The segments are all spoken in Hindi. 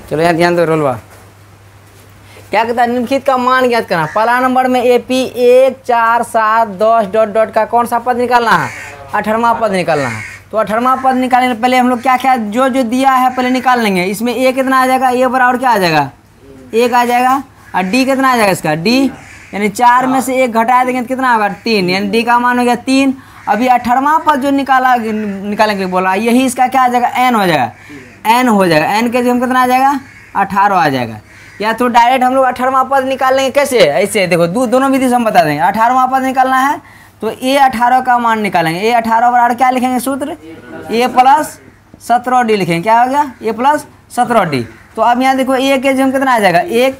चलो यहाँ ध्यान दो रोलवा। क्या कहता है, निम्नलिखित का मान ज्ञात करना। पहला नंबर में AP 1 4 7 10 डॉट डॉट का कौन सा पद निकालना है, 18वां पद निकालना है। तो 18वां पद निकालने से पहले हम लोग क्या क्या जो जो दिया है पहले निकाल लेंगे। इसमें A कितना आ जाएगा, A बराबर क्या आ जाएगा, 1 आ जाएगा। और D कितना आ जाएगा इसका, D यानी 4 में से 1 घटा देंगे तो कितना होगा, 3, यानी D का मान हो गया 3। अभी 18वां पद जो निकालने के लिए बोला, यही इसका क्या आ जाएगा, n हो जाएगा, n हो जाएगा। n के जगह कितना आ जाएगा, 18 आ जाएगा। या तो डायरेक्ट हम लोग 18वां पद निकाल लेंगे। कैसे, ऐसे देखो दोनों विधि से हम बता देंगे। 18वां पद निकालना है तो A18 का मान निकालेंगे। A18 बराबर क्या लिखेंगे सूत्र, A प्लस 17D लिखेंगे। क्या हो गया, A प्लस 17D। तो अब यहाँ देखो A के जगह कितना आ जाएगा, 1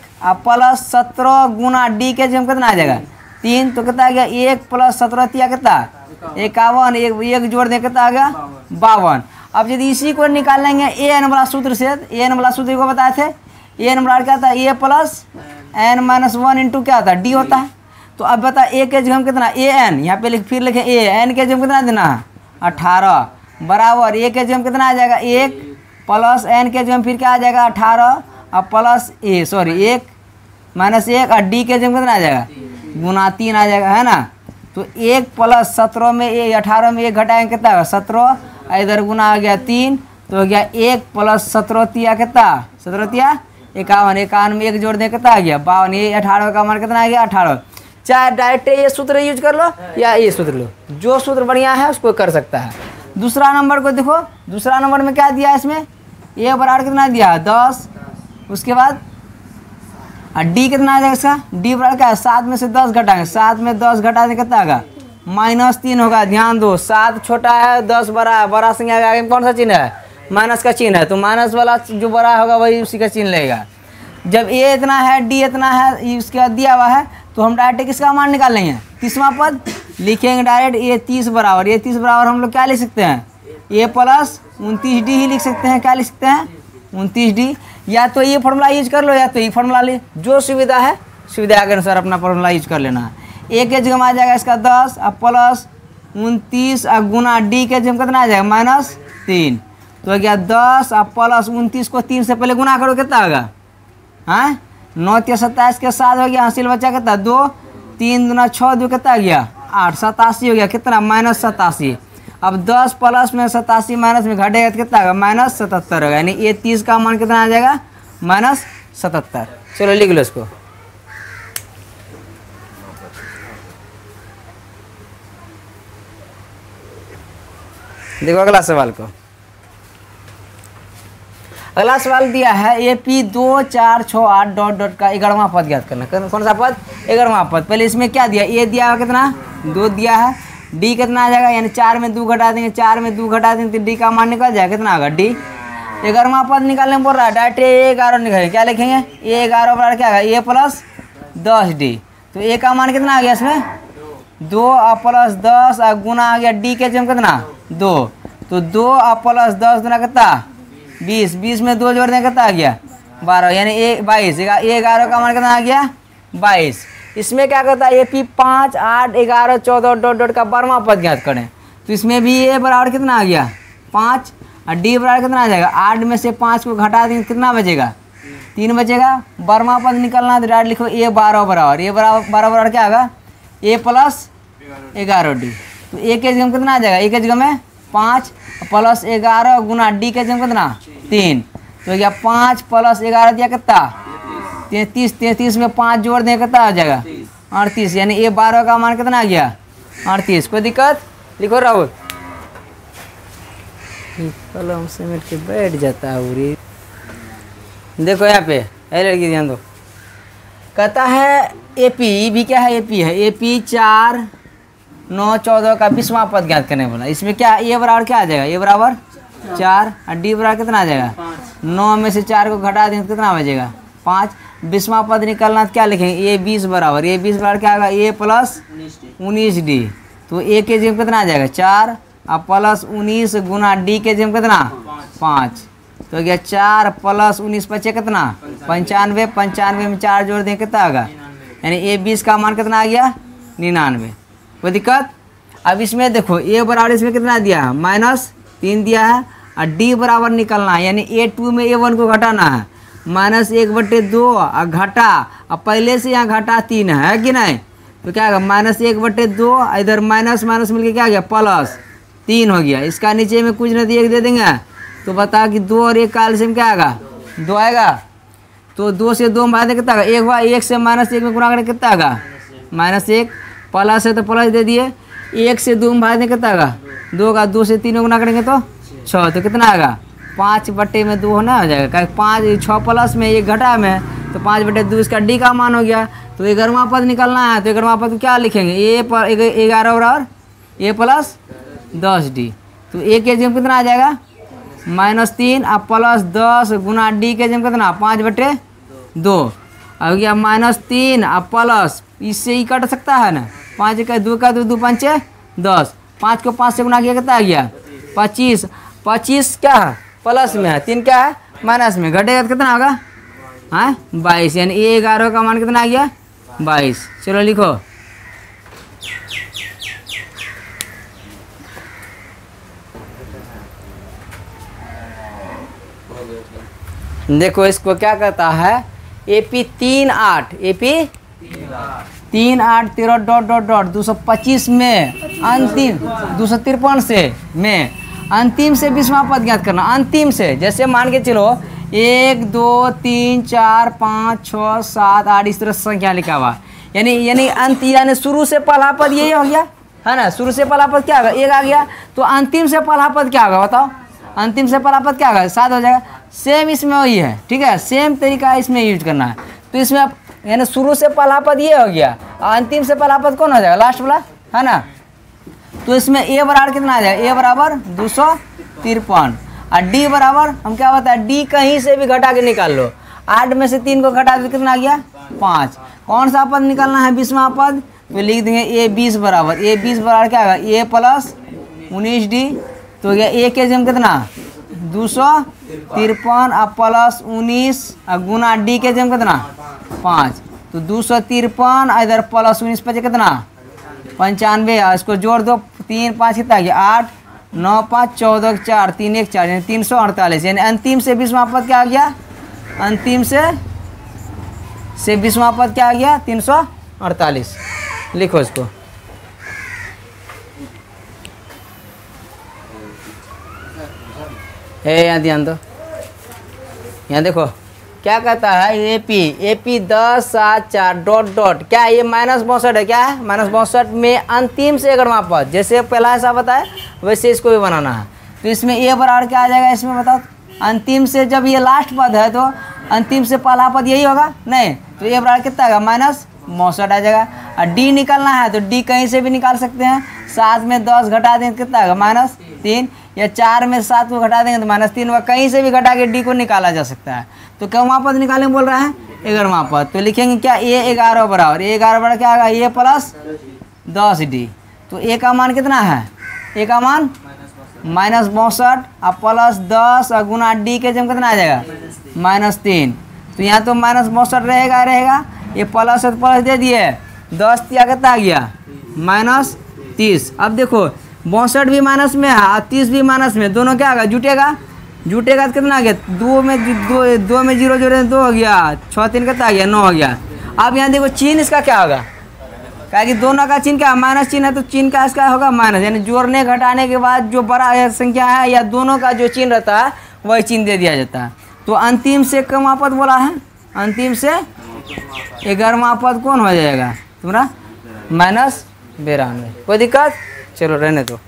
प्लस 17 गुना D के जगह कितना आ जाएगा, 3। तो कितना आ गया, 1 प्लस 17 तिया कितना, 51, एक जोड़ दे कितना आ गया, 52। अब यदि इसी को निकाल लेंगे AN वाला सूत्र से, AN वाला सूत्र को बताए थे, AN बराबर क्या था, A plus n minus 1 into क्या होता है, D होता है। तो अब बता A के जगह कितना, AN यहाँ पे फिर लिखे A, n के जगह कितना देना है, 18 बराबर A के जगह कितना आ जाएगा, 1 प्लस n के जगह फिर क्या आ जाएगा, 18 और प्लस 1 माइनस 1 और D के जगह कितना आ जाएगा, गुना 3 आ जाएगा, है ना। तो 1 प्लस 17 में 18 में 1 घटाएंगे कितना होगा, 17, इधर गुना आ गया 3, तो हो गया 1 प्लस 17 तिया कितना, 17 तिया 51, 51 में 1 जोड़ दें कितना आ गया, 52। ये 18 का मान कितना आ गया, 18। चाहे डायरेक्ट ये सूत्र यूज कर लो या ये सूत्र लो, जो सूत्र बढ़िया है उसको कर सकता है। दूसरा नंबर को देखो, दूसरा नंबर में क्या दिया है, इसमें A बराबर कितना दिया है, 10। उसके बाद D कितना आ जाएगा इसका, D बराबर क्या है, 7 में से 10 घटाएंगे, 7 में 10 घटा दें कितना आएगा, -3 होगा। ध्यान दो, 7 छोटा है, 10 बड़ा है, बड़ा संख्या आगे में कौन सा चिन्ह है, माइनस का चिन्ह है। तो माइनस वाला जो बड़ा होगा वही उसी का चिन्ह लेगा। जब A इतना है, D इतना है, उसके बाद दिया हुआ है, तो हम डायरेक्ट किसका मान निकाल लेंगे, 30वां पद लिखेंगे डायरेक्ट। A 30 बराबर, A 30 बराबर हम लोग क्या लिख सकते हैं, A प्लस 29D ही लिख सकते हैं। क्या लिख सकते हैं, 29D। या तो ये फॉर्मूला यूज कर लो या तो ये फॉर्मूला ले, जो सुविधा है सुविधा के अनुसार अपना फॉर्मूला यूज कर लेना है। A के जगह में आ जाएगा इसका 10 और प्लस 29 और गुना D के जगह कितना आ जाएगा, -3। तो हो गया 10 और प्लस 29 को 3 से पहले गुना करो कितना होगा, हाँ 9 या 27 के साथ हो गया, हासिल बचा कितना 2, 3 दूना 6 2 कितना आ गया 8, 87 हो गया कितना, -87। अब 10 प्लस में 87 माइनस में घटेगा तो कितना होगा, -77 होगा। यानी ये 30 का मान कितना आ जाएगा, -77। चलो लिख लो इसको। देखो अगला सवाल को, अगला सवाल दिया है AP 2 4 6 8 डॉट डॉट का 11वां पद ज्ञात करना। कौन सा पद, 11वां पद। पहले इसमें क्या दिया, A दिया है कितना, 2 दिया है। D कितना आ जाएगा, यानी 4 में 2 घटा देंगे, 4 में 2 घटा देंगे तो D का मान निकल जाएगा, कितना होगा D। 11वां पद निकालने बोल रहा है, डायरेक्ट A11 निकालेंगे। क्या लिखेंगे, A11 बराबर क्या होगा, A प्लस 10D। तो A का मान कितना आ गया इसमें, 2 और प्लस 10 और गुना आ गया D के जगह कितना 2। तो 2 और प्लस 10 गुना कितना 20, 20 में 2 जोड़ दें कितना आ गया 12, यानी 22। 11 का मान कितना आ गया 22। इसमें क्या करता है, AP 5 8 11 14 डॉट डॉट का 12वां पद ज्ञात करें। तो इसमें भी A बराबर कितना आ गया 5 और D बराबर कितना आ जाएगा, 8 में से 5 को घटा देंगे कितना बचेगा, 3 बचेगा। 12वां पद निकलना है तो डायरेक्ट लिखो A 12 बराबर, A बराबर क्या होगा, A प्लस 11D। तो A के जगह कितना आ जाएगा, A के जगह में 5 प्लस 11 गुना D के जगह कितना 3। तो क्या 5 प्लस 11 दिया कितना 33, 33 में 5 जोड़ दें कितना आ जाएगा 38, यानी A 12 का मान कितना आ गया 38। कोई दिक्कत, लिखो राहुल। कलम से मिट के बैठ जाता है उरी। देखो यहाँ पे है लड़की, ध्यान दो। कहता है AP भी क्या है, AP है, AP 4 9 14 का 20वां पद ज्ञात करने बोला। इसमें क्या A बराबर क्या आ जाएगा, A बराबर 4 और D बराबर कितना आ जाएगा 9 में से 4 को घटा देंगे तो कितना बचेगा 5। 20वां पद निकलना तो क्या लिखेंगे, A 20 बराबर, A 20 बराबर क्या होगा, A प्लस 19D। तो A के जगह कितना आ जाएगा 4 और प्लस 19 गुना D के जगह कितना 5। तो गया 4 प्लस 19 बचे कितना 95, 95 में 4 जोड़ दें कितना होगा, यानी A 20 का मान कितना आ गया 99। कोई दिक्कत। अब इसमें देखो A बराबर इसमें कितना दिया है -3 दिया है और D बराबर निकलना है, यानी A2 में A1 को घटाना है। -1/2 और घटा, अब पहले से यहाँ घटा 3 है कि नहीं, तो क्या होगा -1/2, इधर माइनस माइनस मिलके क्या आ गया +3 हो गया। इसका नीचे में कुछ नहीं एक दे देंगे, तो बता कि 2 और 1 का एलसीएम क्या आएगा 2 आएगा। तो 2 से 2 में कितना आएगा 1 हुआ, 1 से -1 में गुणा करके कितना आएगा -1, प्लस है तो प्लस दे दिए, 1 से 2 में भाग कितना आएगा 2 का, 2 से 3 में गुना करेंगे तो 6, तो कितना आएगा 5/2 होना हो जाएगा, 5 6 प्लस में 1 घटा में, तो 5/2 इसका डी का मान हो गया। तो 11वां पद निकलना है, तो 11वां पद को क्या लिखेंगे ए पर 11 और ए प्लस 10d, तो ए के जगह कितना आ जाएगा -3 और +10 गुना डी के जगह कितना 5/2 हो गया, -3 और प्लस इससे ही कट सकता है ना, 5 का 2 का 2 2 5 10, 5 को 5 से गुना किया कितना आ गया 25, 25 क्या है प्लस में है, 3 क्या है माइनस में, घटेगा तो कितना होगा हाँ 22, यानी ए 11 का मान कितना आ गया 22। चलो लिखो देखो इसको क्या कहता है AP 3/8, AP 3/8 13 ... 225 में अंतिम 253 से में अंतिम से 20वां पद ज्ञात करना, अंतिम से, जैसे मान के चलो 1 2 3 4 5 6 7 8 इस तरह संख्या लिखा हुआ, यानी अंत, यानी शुरू से पहला पद यही हो गया है ना, शुरू से पहला पद क्या होगा 1 आ गया, तो अंतिम से पहला पद क्या होगा बताओ, अंतिम से पहला पद क्या होगा 7 हो जाएगा। सेम इसमें वही है, ठीक है, सेम तरीका इसमें यूज करना है। तो इसमें यानी शुरू से पहला पद ये हो गया, अंतिम से पहला पद कौन हो जाएगा लास्ट वाला है ना, तो इसमें ए बराबर कितना आ जाएगा, ए बराबर 253 और डी बराबर हम क्या बताया, डी कहीं से भी घटा के निकाल लो, 8 में से 3 को घटा दो कितना आ गया 5। कौन सा पद निकालना है 20वां पद, तो लिख देंगे ए 20 बराबर, ए 20 बराबर क्या होगा ए प्लस 19d, तो गया ए के जम कितना 253 और प्लस 19 और गुना डी के जम कितना 5, तो 253 इधर प्लस 19 पे कितना 95, इसको जोड़ दो 3 5 कितना गया 8 9 5 14 4 3 1 4 यानी 348, यानी अंतिम से 20वां पद क्या आ गया, अंतिम से 20वां पद क्या आ गया 348। लिखो इसको यहाँ ध्यान दो, यहाँ देखो क्या कहता है AP 10 7 4 ... क्या ये -62 है, क्या है -62 में अंतिम से 11वां पद, जैसे पहला ऐसा बताया वैसे इसको भी बनाना है। तो इसमें ए बराबर क्या आ जाएगा, इसमें बताओ अंतिम से जब ये लास्ट पद है तो अंतिम से पहला पद यही होगा नहीं, तो ए बराबर कितना आएगा -62 आ जाएगा। और डी निकालना है तो डी कहीं से भी निकाल सकते हैं, 7 में 10 घटा देंगे कितना आएगा -3, या 4 में 7 को घटा देंगे तो -3 होगा, कहीं से भी घटा के डी को निकाला जा सकता है। तो कौन पद निकालेंगे बोल रहा है 11वां पद, तो लिखेंगे क्या ए 11 बराबर, ए 11 बराबर क्या आएगा ए प्लस 10d, तो ए का मान कितना है, ए का मान -62 और प्लस 10 और गुना डी के जम कितना आ जाएगा -3, तो यहाँ तो -62 रहेगा, ये प्लस है तो प्लस दे दिए, 10 या कितना आ गया -30। अब देखो 62 भी माइनस में है और 30 भी माइनस में, दोनों क्या होगा जुटेगा तो कितना आ गया 2 में 0 जोड़े 2 हो गया, 6 3 कितना आ गया 9 हो गया। अब यहाँ देखो चिन्ह इसका क्या होगा, क्या कि दोनों का चिन्ह क्या माइनस चिन्ह है, तो चिन्ह का इसका होगा माइनस, यानी जोड़ने घटाने के बाद जो बड़ा संख्या है या दोनों का जो चिन्ह रहता है वही चिन्ह दे दिया जाता है। तो अंतिम से कौन पद बोला है, अंतिम से 11वां पद कौन हो जाएगा तुम्हारा -92। कोई दिक्कत, चलो रहने दो।